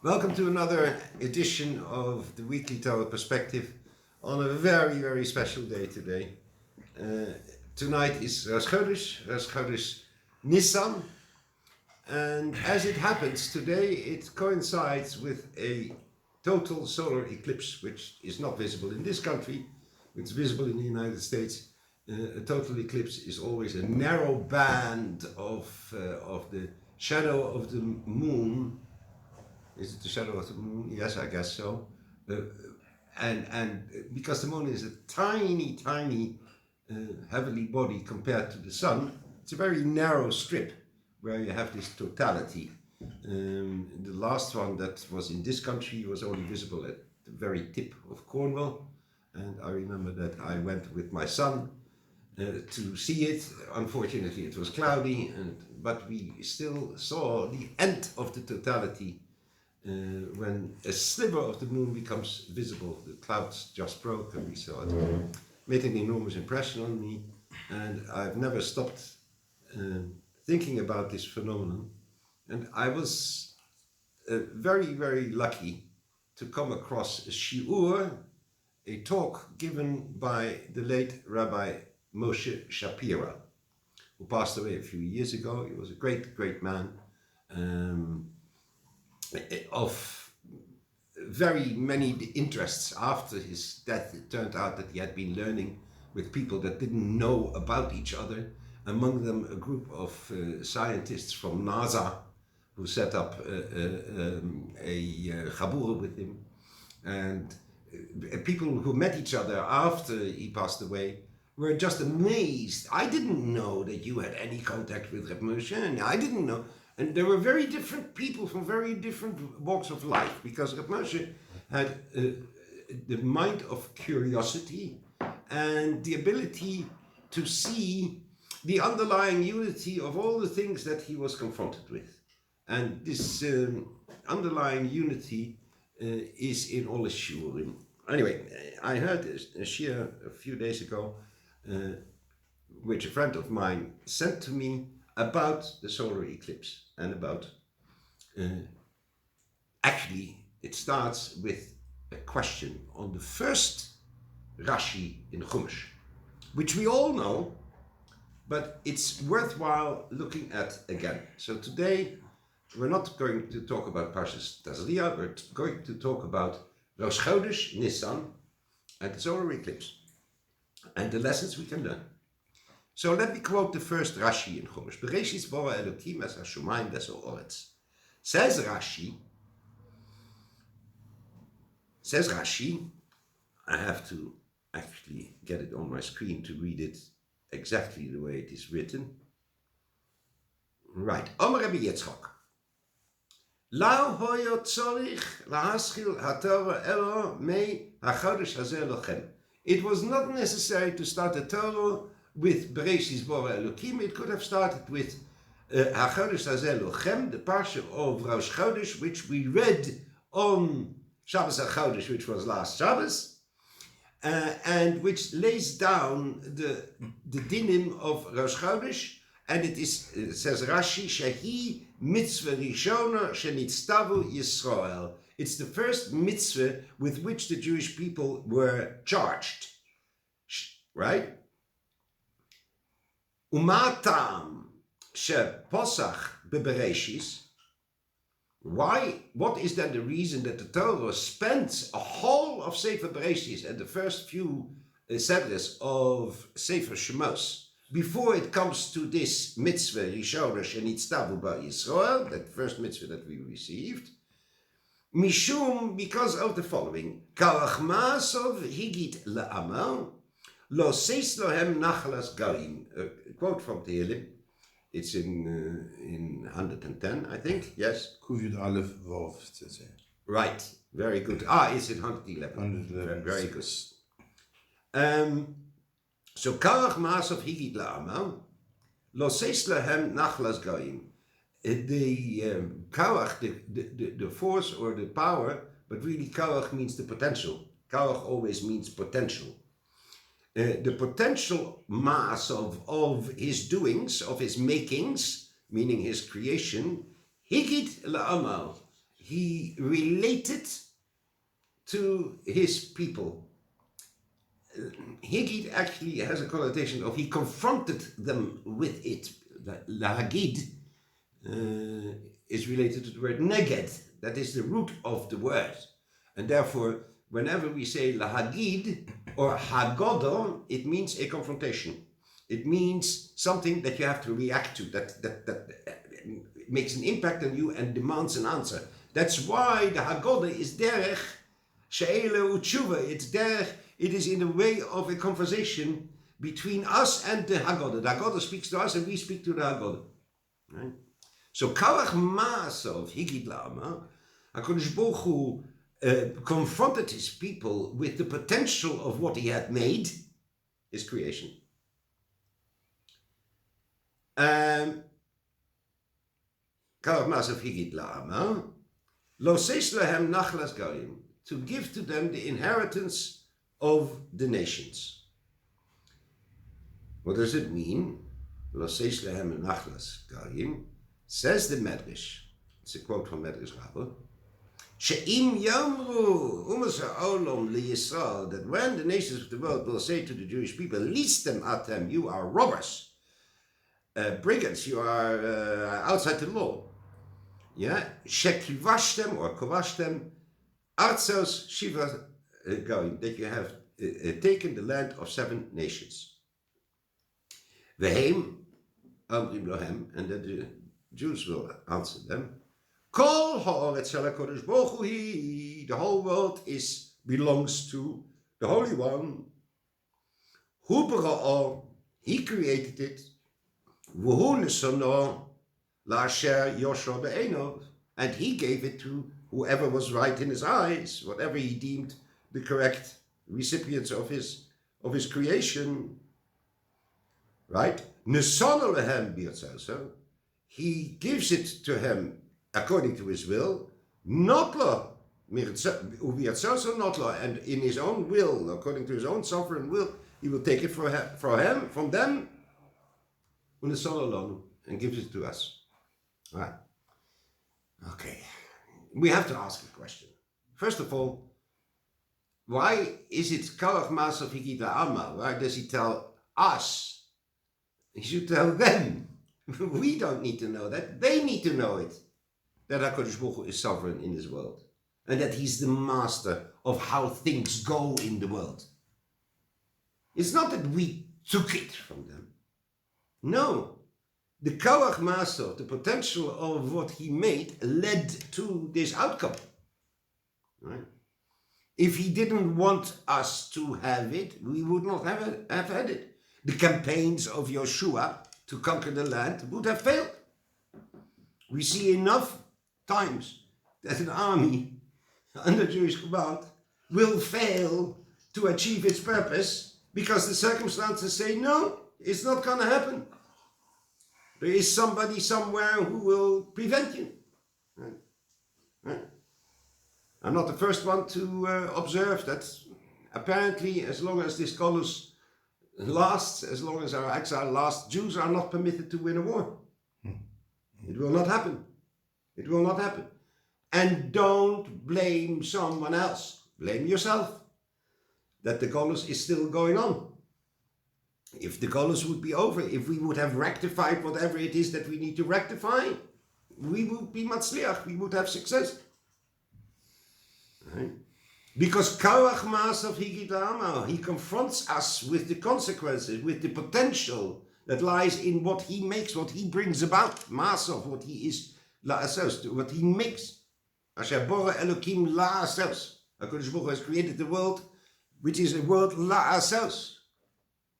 Welcome to another edition of the weekly Torah Perspective on a very, very special day today. Tonight is Rosh Chodesh Nissan, and as it happens today, it coincides with a total solar eclipse, which is not visible in this country, it's visible in the United States. A total eclipse is always a narrow band of the shadow of the moon. Is it the shadow of the moon? Yes, I guess so. And because the moon is a tiny, heavenly body compared to the sun, it's a very narrow strip where you have this totality. The last one that was in this country was only visible at the very tip of Cornwall, and I remember that I went with my son to see it. Unfortunately, it was cloudy, but we still saw the end of the totality. When a sliver of the moon becomes visible, the clouds just broke and we saw it. Made an enormous impression on me, and I've never stopped thinking about this phenomenon. And I was very, very lucky to come across a shiur, a talk given by the late Rabbi Moshe Shapira, who passed away a few years ago. He was a great, great man. Of very many interests. After his death, it turned out that he had been learning with people that didn't know about each other, among them a group of scientists from NASA who set up a chabura with him, and people who met each other after he passed away were just amazed. I didn't know that you had any contact with Reb Moshe, and I didn't know. And there were very different people from very different walks of life, because Reb Moshe had the mind of curiosity and the ability to see the underlying unity of all the things that he was confronted with. And this underlying unity is in all his shiurim. Anyway, I heard a shiur a few days ago, which a friend of mine sent to me, about the solar eclipse, and about actually it starts with a question on the first Rashi in Chumash, which we all know, but it's worthwhile looking at again. So today we're not going to talk about Parshas Tazria, we're going to talk about Rosh Chodesh Nissan and the solar eclipse and the lessons we can learn. So let me quote the first Rashi in Chumash. Bereshis bara Elokim es hashamayim ves ha'oretz. Says Rashi, I have to actually get it on my screen to read it exactly the way it is written. Right. Omer Rabbi Yitzchak. Lau hoyo tzorich lahaschil haTorah elo mei hachodesh hazeh lochem. It was not necessary to start the Torah with Bereshis bara Elokim. It could have started with HaChodesh Hazeh Lochem, the parsha of Rosh Chodesh, which we read on Shabbos HaChodesh, which was last Shabbos, and which lays down the dinim of Rosh Chodesh. And it says Rashi, Shehi mitzvah rishona shenitztavu Yisrael. It's the first mitzvah with which the Jewish people were charged, right? Umatam she posach bebereshis. Why? What is then the reason that the Torah spends a whole of Sefer Bereshis and the first few sedres of Sefer Shemos before it comes to this mitzvah Rishona shenitztavu ba Yisrael, that first mitzvah that we received? Mishum, because of the following: Karach ma'asov higit la'amal. Lo seis lohem nachalas goyim. A quote from Tehillim. It's in 110, I think. Yes. Kuvud Aleph Vov. Right. Very good. It's in 111. Very good. So Karach Ma'asav Higit La'amal Lo seis lohem nachalas goyim. The Karach, the force or the power, but really Karach means the potential. Karach always means potential. The potential mass of his doings, of his makings, meaning his creation, higit la'amal. he related to his people. Higid actually has a connotation of he confronted them with it. Lahagid is related to the word neged. That is the root of the word. And therefore, whenever we say lahagid or hagodo, it means a confrontation. It means something that you have to react to, that makes an impact on you and demands an answer. That's why the hagoda is derech she'ele u'tshuva. It's derech. It is in the way of a conversation between us and the Haggadah. The Haggadah speaks to us and we speak to the Haggadah. Right? So, Kalach Ma'asov Higid Lama, HaKadosh Baruch Hu confronted his people with the potential of what he had made, his creation. Kalach Ma'asov Higid Lama, Lo Seis Lehem Nachlas Galim, to give to them the inheritance of the nations. What does it mean? Says the Medrash, it's a quote from Medrash Rabbah, She'im yamru umas ha'olam liYisrael, that when the nations of the world will say to the Jewish people, listem atem, you are robbers, brigands, you are outside the law. Yeah, Shekivashtem or kovashtem, artzos shiva going, that you have taken the land of 7 nations. Vehem, Amrim Lohem, and that the Jews will answer them. Kol ha'oretz shel HaKadosh Baruch Hu hi, the whole world belongs to the Holy One. Hu bara'ah, he created it. V'hu nesono la'asher yosho be'enov, and he gave it to whoever was right in his eyes, whatever he deemed the correct recipients of his creation, right? Nissan lehem b'yatzaso, he gives it to him according to his will, not lo u'b'yatzaso not lo, and in his own will, according to his own sovereign will, he will take it from them, and gives it to us. All right. Okay. We have to ask a question. First of all, why is it Kalach Ma'asov Higid La'ama? Why does he tell us? He should tell them. We don't need to know that. They need to know it. That HaKadosh Baruch Hu is sovereign in this world. And that he's the master of how things go in the world. It's not that we took it from them. No. The Kalach Ma'asov, the potential of what he made, led to this outcome. Right? If he didn't want us to have it, we would not have had it. The campaigns of Yoshua to conquer the land would have failed. We see enough times that an army under Jewish command will fail to achieve its purpose because the circumstances say, no, it's not going to happen. There is somebody somewhere who will prevent you. Right? Right? I'm not the first one to observe that apparently as long as this Chodesh lasts, as long as our exile lasts, Jews are not permitted to win a war. It will not happen. It will not happen. And don't blame someone else. Blame yourself that the Chodesh is still going on. If the Chodesh would be over, if we would have rectified whatever it is that we need to rectify, we would be matzliach, we would have success. Right? Because Kalach Ma'asov Higid La'ama, he confronts us with the consequences, with the potential that lies in what he makes, what he brings about. Ma'asov, what he is, la'asos, what he makes. Asher bora Elokim la'asos. HaKadosh Baruch Hu has created the world, which is a world la'asos,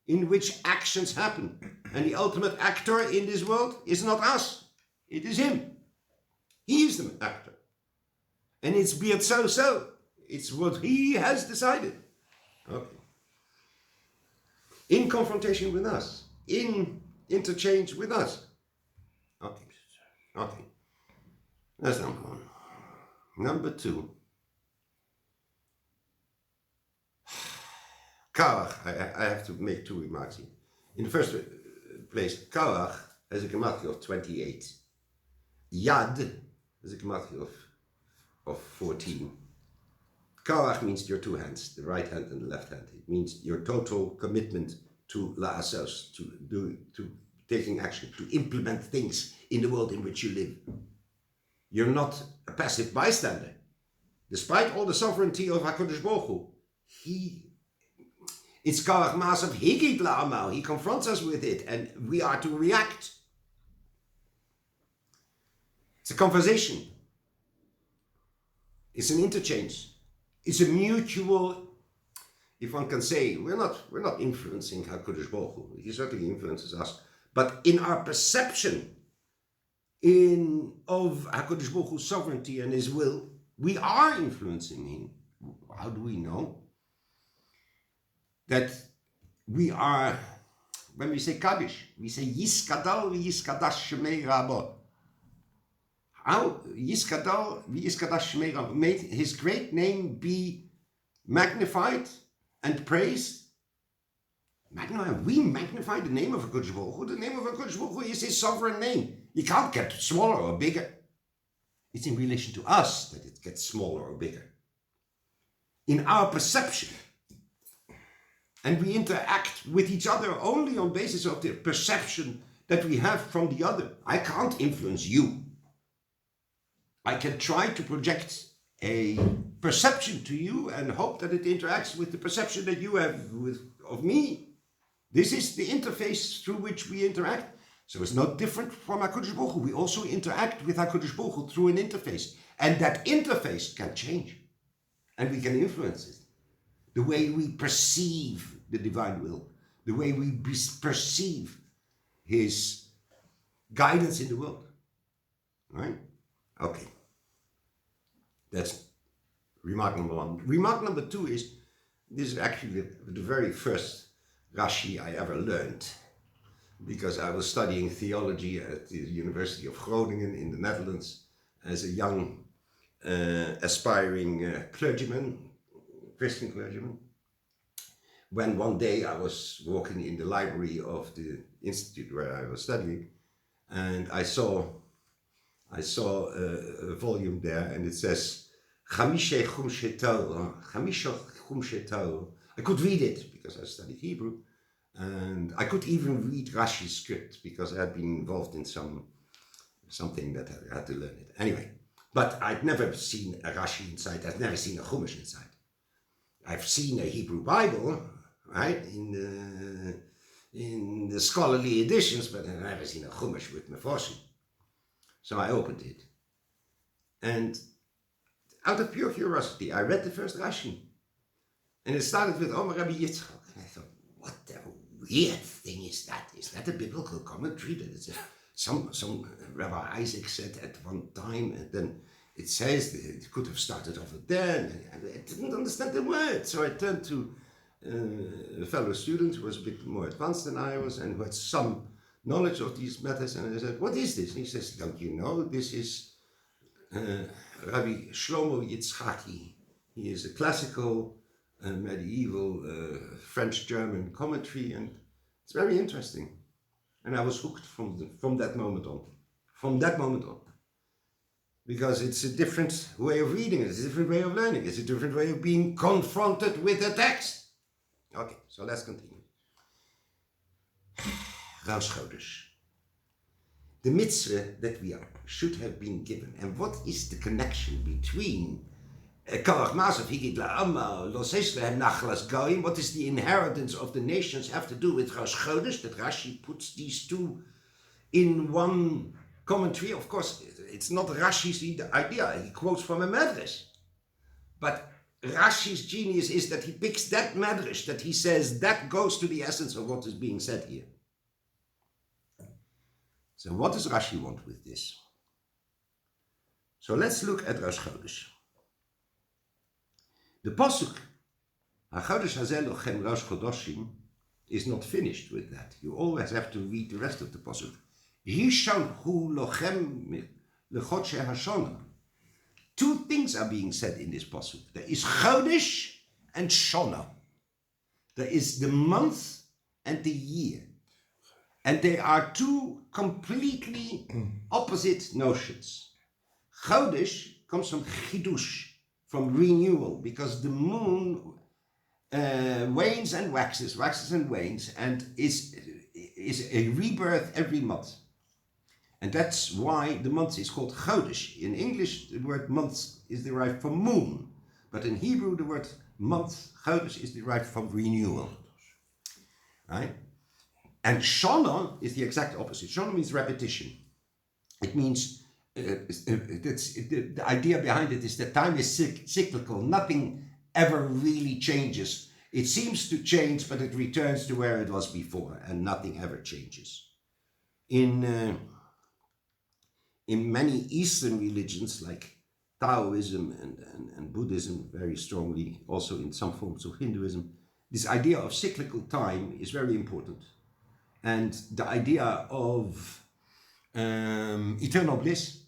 in which actions happen. And the ultimate actor in this world is not us. It is him. He is the actor. And it's beard so. It's what he has decided. Okay. In confrontation with us. In interchange with us. Okay. Okay. That's number one. Number two. Kalach, I have to make 2 remarks here. In the first place, Kalach has a gematria of 28. Yad has a gematria of of 14. Karach means your two hands, the right hand and the left hand. It means your total commitment to la'asos, to taking action, to implement things in the world in which you live. You're not a passive bystander. Despite all the sovereignty of HaKadosh Baruch Hu, it's Karach Masav Higit La'amal. He confronts us with it, and we are to react. It's a conversation. It's an interchange. It's a mutual, if one can say, we're not influencing HaKadosh Baruch Hu. He certainly influences us. But in our perception of HaKadosh Baruch Hu's sovereignty and his will, we are influencing him. How do we know? That we are, when we say Kaddish, we say Yiskadal v'Yiskadash Shemei Rabbo. How Yiskadal v'Yiskadash Shemei Rabbo, made his great name be magnified and praised. We magnify the name of HaKadosh Baruch Hu. The name of HaKadosh Baruch Hu is his sovereign name. You can't get smaller or bigger. It's in relation to us that it gets smaller or bigger. In our perception. And we interact with each other only on basis of the perception that we have from the other. I can't influence you. I can try to project a perception to you and hope that it interacts with the perception that you have of me. This is the interface through which we interact. So it's not different from HaKadosh Baruch Hu. We also interact with HaKadosh Baruch Hu through an interface. And that interface can change. And we can influence it. The way we perceive the divine will. The way we perceive his guidance in the world. Right? Okay. That's remark number one. Remark number two is, this is actually the very first Rashi I ever learned. Because I was studying theology at the University of Groningen in the Netherlands as a young aspiring clergyman, Christian clergyman. When one day I was walking in the library of the institute where I was studying, and I saw a volume there, and it says Chamishe Chumshetal. I could read it because I studied Hebrew. And I could even read Rashi's script because I had been involved in something that I had to learn it. Anyway, but I'd never seen a Rashi inside. I've never seen a Chumash inside. I've seen a Hebrew Bible, right, in the scholarly editions, but I've never seen a Chumash with Meforshim. So I opened it. And out of pure curiosity, I read the first Rashi. And it started with Omer Rabbi Yitzchak. And I thought, what the weird thing is that? Is that a biblical commentary? That it's some Rabbi Isaac said at one time, and then it says that it could have started over there, and I didn't understand the word. So I turned to a fellow student who was a bit more advanced than I was, and who had some knowledge of these matters, and I said, what is this? And he says, don't you know, this is Rabbi Shlomo Yitzchaki. He is a classical medieval French-German commentary, and it's very interesting. And I was hooked from that moment on. From that moment on. Because it's a different way of reading it, it's a different way of learning, it's a different way of being confronted with the text. Okay, so let's continue. Rosh Chodesh. The mitzvah that we should have been given. And what is the connection between what is the inheritance of the nations have to do with Rosh Chodesh? That Rashi puts these two in one commentary. Of course, it's not Rashi's idea. He quotes from a medrash. But Rashi's genius is that he picks that medrash, that he says that goes to the essence of what is being said here. So what does Rashi want with this? So let's look at Rosh Chodesh. The pasuk, HaChodesh Hazeh Lochem Rosh Chodoshim, is not finished with that. You always have to read the rest of the pasuk. Rishon hu lochem lechodshe hashana. Two things are being said in this pasuk. There is Chodesh and Shana. There is the month and the year. And they are two completely opposite notions. Chodesh comes from chidush, from renewal, because the moon wanes and waxes and wanes, and is a rebirth every month. And that's why the month is called Chodesh. In English, the word month is derived from moon, but in Hebrew, the word month, Chodesh, is derived from renewal. Right? And Shana is the exact opposite. Shana means repetition. It means, the idea behind it is that time is cyclical. Nothing ever really changes. It seems to change, but it returns to where it was before, and nothing ever changes. In many Eastern religions, like Taoism and Buddhism, very strongly, also in some forms of Hinduism, this idea of cyclical time is very important. And the idea of eternal bliss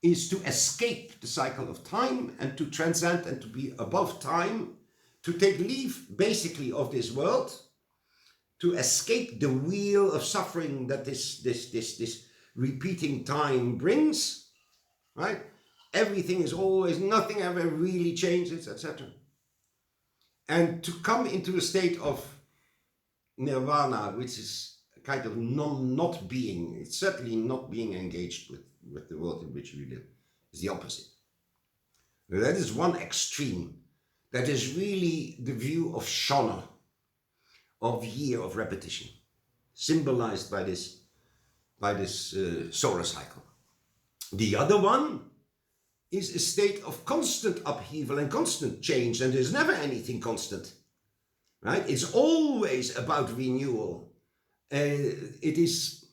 is to escape the cycle of time and to transcend and to be above time, to take leave basically of this world, to escape the wheel of suffering that this repeating time brings, right? Everything is always, nothing ever really changes, etc. And to come into a state of nirvana, which is a kind of not being, it's certainly not being engaged with the world in which we live, is the opposite. That is one extreme. That is really the view of Shana, of year of repetition, symbolized by this solar cycle. The other one is a state of constant upheaval and constant change, and there's never anything constant, right? It's always about renewal. It is,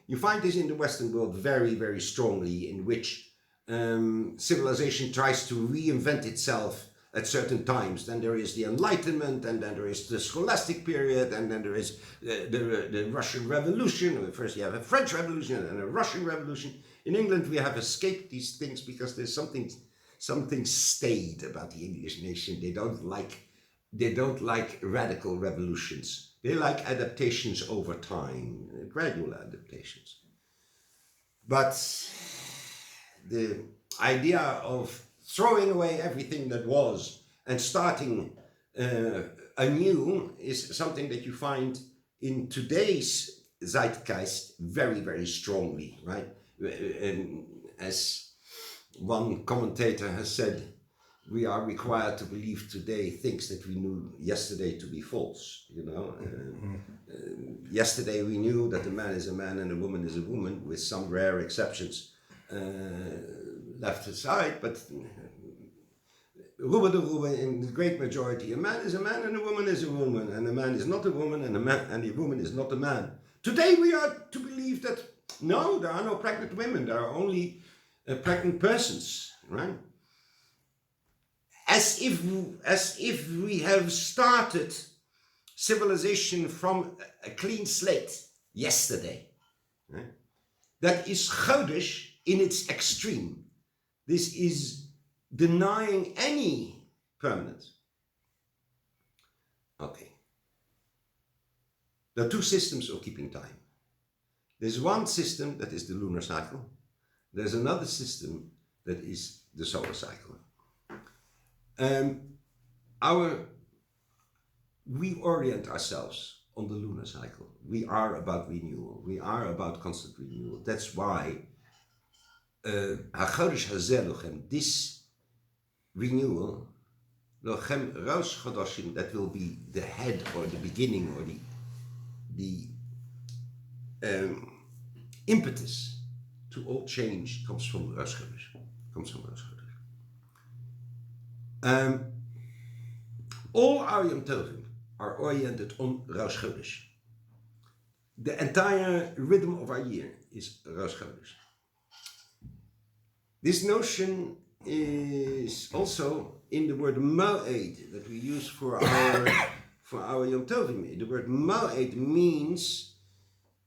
you find this in the Western world very, very strongly, in which civilization tries to reinvent itself at certain times. Then there is the Enlightenment, and then there is the Scholastic period, and then there is the Russian Revolution. First you have a French Revolution and a Russian Revolution. In England we have escaped these things because there's something staid about the English nation. They don't like radical revolutions. They like adaptations over time, gradual adaptations. But the idea of throwing away everything that was and starting anew is something that you find in today's zeitgeist very, very strongly, right? And as one commentator has said, we are required to believe today things that we knew yesterday to be false, you know. Yesterday we knew that a man is a man and a woman is a woman, with some rare exceptions left aside, but in the great majority, a man is a man and a woman is a woman, and a man is not a woman and a woman is not a man. Today we are to believe that no, there are no pregnant women, there are only pregnant persons, right? As if we have started civilization from a clean slate yesterday, right? That is Chodesh in its extreme. This is denying any permanence. Okay. There are two systems of keeping time. There's one system that is the lunar cycle. There's another system that is the solar cycle. We orient ourselves on the lunar cycle. We are about renewal. We are about constant renewal. That's why HaChodesh Hazeh Lochem, this renewal, Lochem Rosh Chodashim, that will be the head or the beginning or the impetus to all change, comes from Rosh Chodesh. All our Yom Tovim are oriented on Rosh Chodesh. The entire rhythm of our year is Rosh Chodesh. This notion is also in the word Moed that we use for our Yom Tovim. The word Moed means,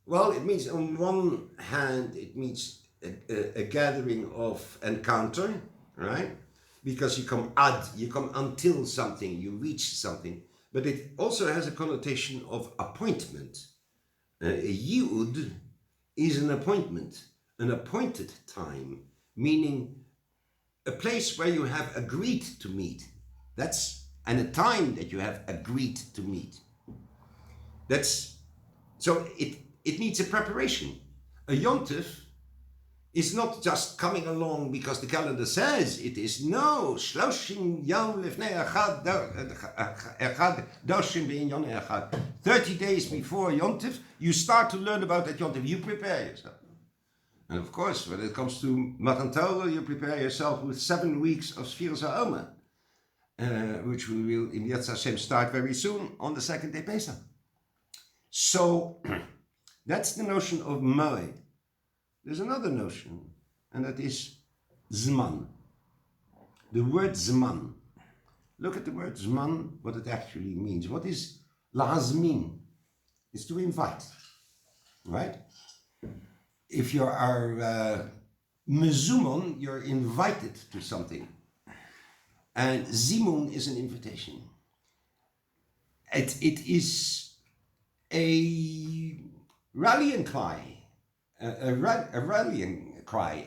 well, it means on one hand, it means a gathering of encounter, right? Because you come until something, you reach something. But it also has a connotation of appointment. A yud is an appointment, an appointed time, meaning a place where you have agreed to meet. And a time that you have agreed to meet. So it needs a preparation. A yontif is not just coming along because the calendar says it is. No, 30 days before yontif, you start to learn about that yontif. You prepare yourself. And of course, when it comes to Matan Torah, you prepare yourself with 7 weeks of Sfiras HaOmer, which we will, in Yetz Hashem, start very soon on the second day Pesach. So, that's the notion of Moed. There's another notion, and that is Zman. The word Zman. Look at the word Zman, what it actually means. What is Lahazmin? It's to invite, right? If you are mezumon, you're invited to something. And zimun is an invitation. It is a rallying cry, a rallying cry,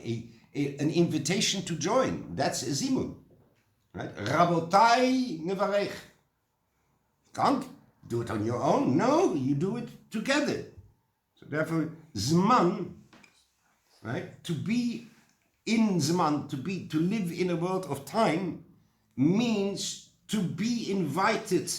an invitation to join. That's a zimun, right? Rabotai nevarech. Can't do it on your own. No, you do it together. So therefore, zman, right? To be in zman, to live in a world of time, means to be invited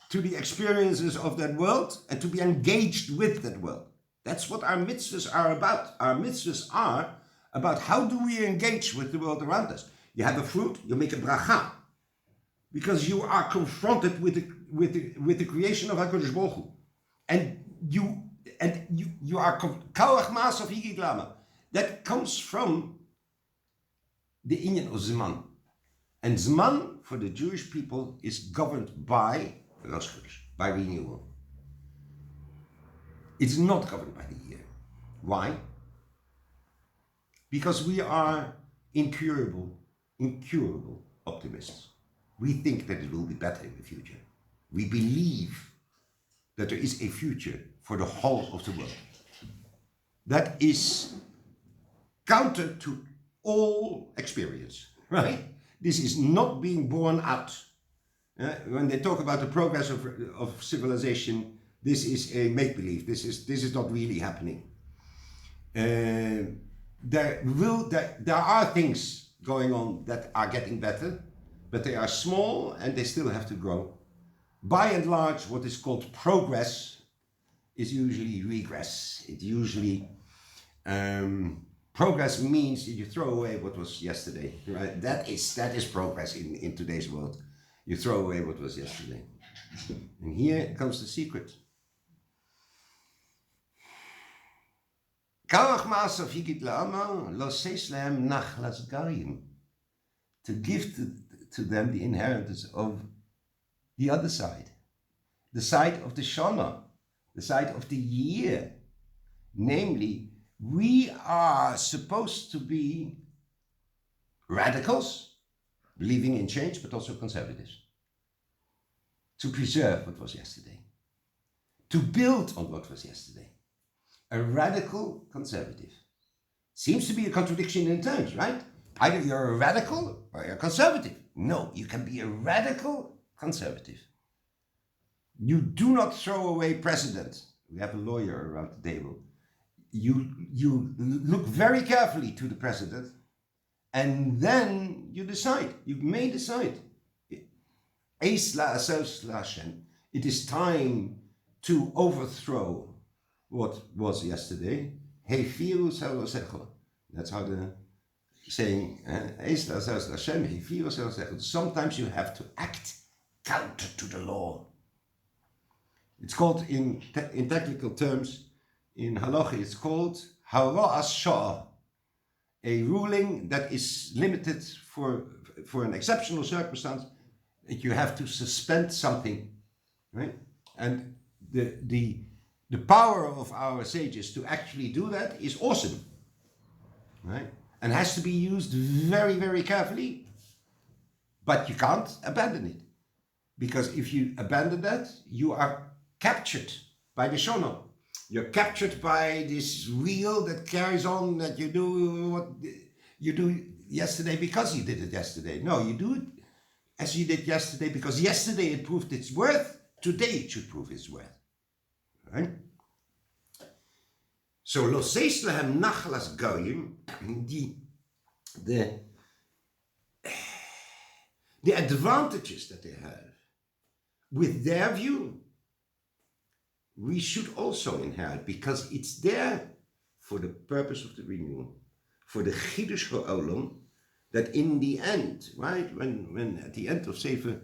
to the experiences of that world and to be engaged with that world. That's what our mitzvahs are about. Our mitzvahs are about how do we engage with the world around us. You have a fruit, you make a bracha, because you are confronted with the creation of HaKadosh Baruch Hu. And you are kawach mas of higit lama. That comes from the inyan of Zman. And Zman for the Jewish people is governed by Rosh, by renewal. It's not governed by the year. Why? Because we are incurable optimists. We think that it will be better in the future. We believe that there is a future for the whole of the world. That is counter to all experience, right? This is not being borne out. When they talk about the progress of civilization, this is a make-believe. This is not really happening. There are things going on that are getting better, but they are small and they still have to grow. By and large, what is called progress is usually regress. It usually progress means that you throw away what was yesterday, right? That is progress in today's world. You throw away what was yesterday. And here comes the secret. To give to them the inheritance of the other side, the side of the Shana, the side of the year. Namely, we are supposed to be radicals, believing in change, but also conservatives. To preserve what was yesterday. To build on what was yesterday. A radical conservative. Seems to be a contradiction in terms, right? Either you're a radical or you're a conservative. No, you can be a radical conservative. You do not throw away precedent. We have a lawyer around the table. You look very carefully to the precedent, and then you decide. You may decide. It is time to overthrow what was yesterday. That's how the saying. Sometimes you have to act counter to the law. It's called in technical terms, in halacha, it's called hara'as shah, a ruling that is limited for an exceptional circumstance, that you have to suspend something, right? And the power of our sages to actually do that is awesome, right? And has to be used very, very carefully, but you can't abandon it. Because if you abandon that, you are captured by the shono. You're captured by this wheel that carries on, that you do what you do. yesterday because you did it yesterday. No, you do it as you did yesterday because yesterday it proved its worth. Today it should prove its worth. Right? So lo seis lehem nachlas goyim, the advantages that they have with their view, we should also inherit because it's there for the purpose of the renewal, for the Chodesh ha'olam, that in the end, right, when at the end of Sefer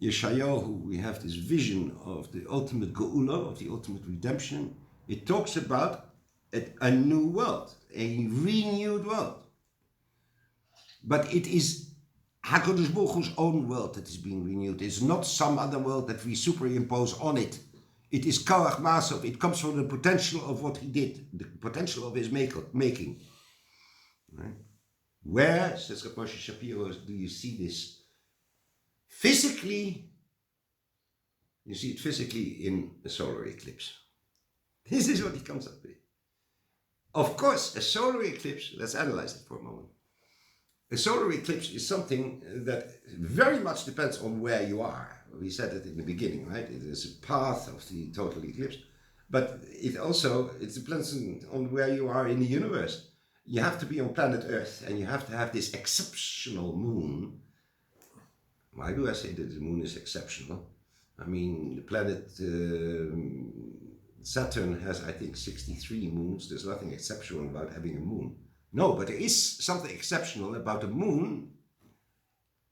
Yeshayahu we have this vision of the ultimate geula, of the ultimate redemption, it talks about a new world, a renewed world. But it is HaKadosh Baruch Hu's own world that is being renewed. It's not some other world that we superimpose on it. It is Koach Masov. It comes from the potential of what he did, the potential of his making. Right? Where, says Rav Moshe Shapiro, do you see this? Physically, you see it physically in a solar eclipse. This is what he comes up with. Of course, a solar eclipse, let's analyze it for a moment. A solar eclipse is something that very much depends on where you are. We said it in the beginning, right? It is a path of the total eclipse, but it depends on where you are in the universe. You have to be on planet Earth and you have to have this exceptional moon. Why do I say that the moon is exceptional? I mean, the planet Saturn has, I think, 63 moons. There's nothing exceptional about having a moon. No, but there is something exceptional about a moon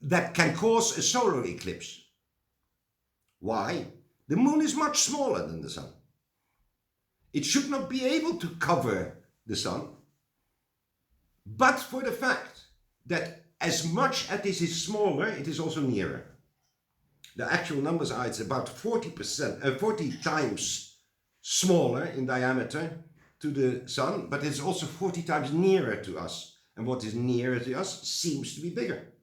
that can cause a solar eclipse. Why? The moon is much smaller than the sun. It should not be able to cover the sun, but for the fact that as much as this is smaller, it is also nearer. The actual numbers are it's about 40 times smaller in diameter to the sun, but it's also 40 times nearer to us. And what is nearer to us seems to be bigger.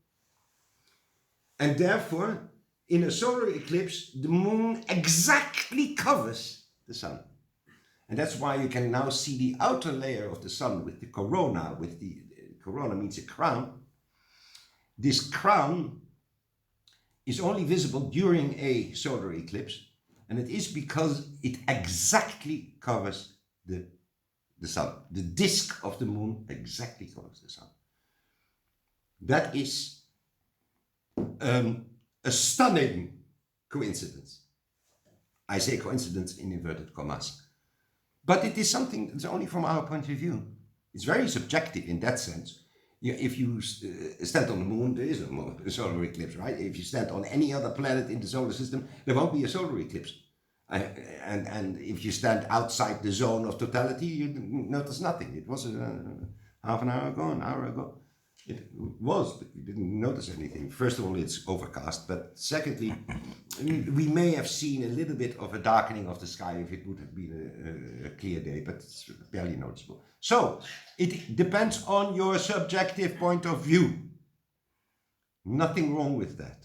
And therefore, in a solar eclipse, the moon exactly covers the sun. And that's why you can now see the outer layer of the sun with the corona, corona means a crown. This crown is only visible during a solar eclipse, and it is because it exactly covers the sun. The disk of the moon exactly covers the sun. That is a stunning coincidence. I say coincidence in inverted commas. But it is something that's only from our point of view. It's very subjective in that sense. If you stand on the moon, there is a solar eclipse, right? If you stand on any other planet in the solar system, there won't be a solar eclipse. And if you stand outside the zone of totality, you notice nothing. It was half an hour ago, an hour ago. It was, but you didn't notice anything. First of all, it's overcast, but secondly, we may have seen a little bit of a darkening of the sky if it would have been a clear day, but it's barely noticeable. So, it depends on your subjective point of view. Nothing wrong with that.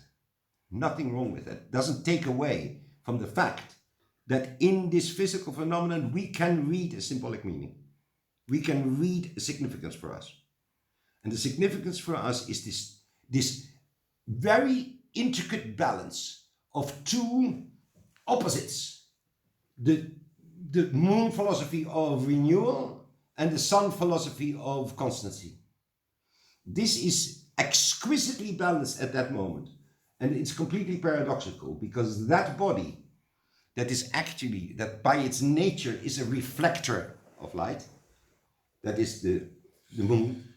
Nothing wrong with that. Doesn't take away from the fact that in this physical phenomenon, we can read a symbolic meaning. We can read a significance for us. And the significance for us is this very intricate balance of two opposites. The moon philosophy of renewal and the sun philosophy of constancy. This is exquisitely balanced at that moment. And it's completely paradoxical because that body that by its nature is a reflector of light, that is the moon,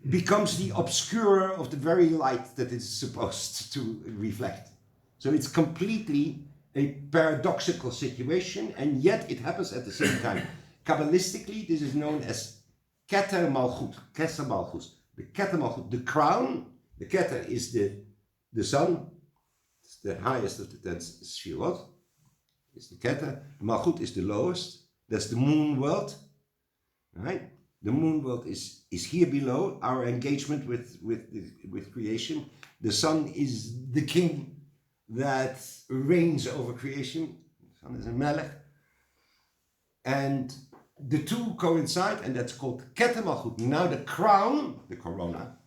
becomes the obscurer of the very light that it's supposed to reflect. So it's completely a paradoxical situation, and yet it happens at the same time. Kabbalistically, this is known as Keter Malchut, Keter Malchus. The Keter Malchut, the crown, the Keter is the sun, it's the highest of the 10 Sfirot, it's the Keter. Malchut is the lowest, that's the moon world, right? The moon world is here below, our engagement with creation. The sun is the king that reigns over creation. The sun is a melech. And the two coincide, and that's called Keter Malchut. Now the crown, the corona,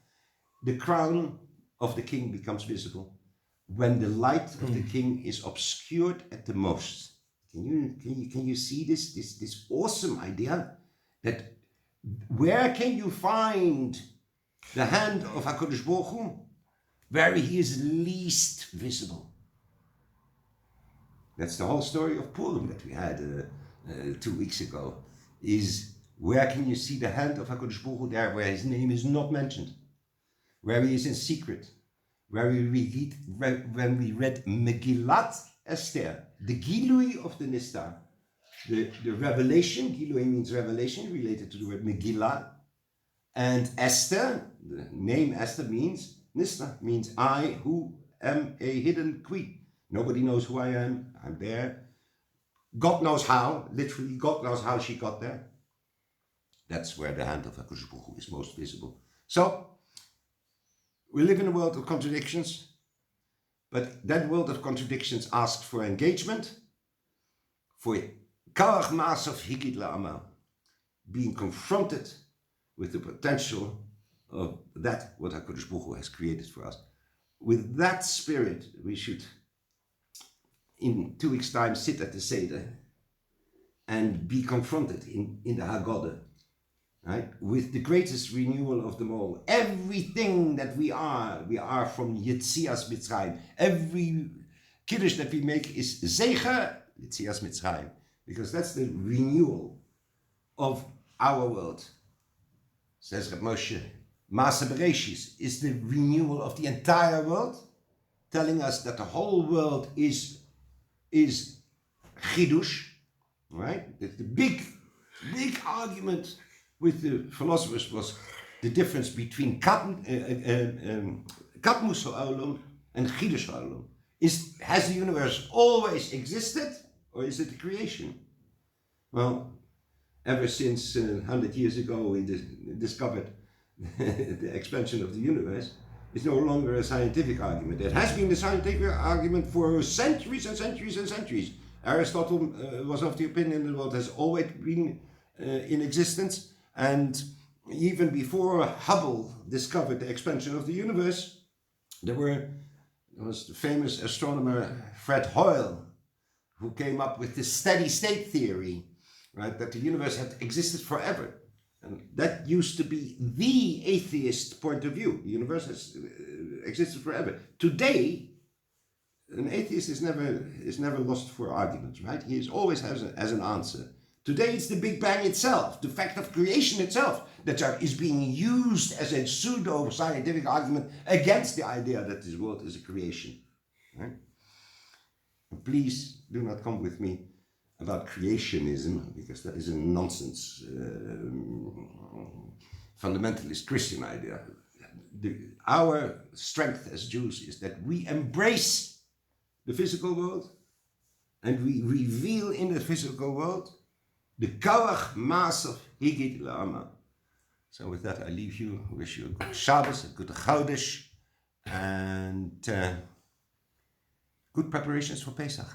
the crown of the king becomes visible when the light of the king is obscured at the most. Can you see this awesome idea that where can you find the hand of HaKadosh Baruch Hu? Where he is least visible. That's the whole story of Purim that we had 2 weeks ago. Is where can you see the hand of HaKadosh Baruch Hu? There where his name is not mentioned, where he is in secret, where we read, when we read Megillat Esther, the Gilui of the Nissan, the revelation. Gilui means revelation, related to the word Megillah, and Esther, the name Esther means Nissan, means I who am a hidden queen. Nobody knows who I am. I'm there. God knows how. Literally, God knows how she got there. That's where the hand of HaKadosh Baruch Hu is most visible. So, we live in a world of contradictions, but that world of contradictions asks for engagement, for Karach Masav Higid La'amal, being confronted with the potential of that what HaKadosh Baruch Hu has created for us. With that spirit, we should, in 2 weeks' time, sit at the Seder and be confronted in the Haggadah, right? With the greatest renewal of them all. Everything that we are from Yetzias Mitzrayim. Every Kiddush that we make is Zecher Yetzias Mitzrayim, because that's the renewal of our world. Says Reb Moshe, Maaseh Bereshis is the renewal of the entire world, telling us that the whole world is Chidush, right? The big argument with the philosophers was the difference between Katmus Ha'olam and Chidush Ha'olam. Has the universe always existed, or is it a creation? Well, ever since 100 years ago we discovered the expansion of the universe, it's no longer a scientific argument. It has been the scientific argument for centuries and centuries and centuries. Aristotle was of the opinion that the world has always been in existence, and even before Hubble discovered the expansion of the universe, there was the famous astronomer Fred Hoyle, who came up with the steady state theory, right, that the universe had existed forever. And that used to be the atheist point of view. The universe has existed forever. Today, an atheist is never lost for arguments, right? He always has an answer. Today it's the Big Bang itself, the fact of creation itself, that is being used as a pseudo-scientific argument against the idea that this world is a creation. Right? Please do not come with me about creationism, because that is a nonsense, fundamentalist Christian idea. Our strength as Jews is that we embrace the physical world, and we reveal in the physical world the Karach Masav Higid La'amal. So with that I leave you, wish you a good Shabbos, a good Chodesh, and good preparations for Pesach.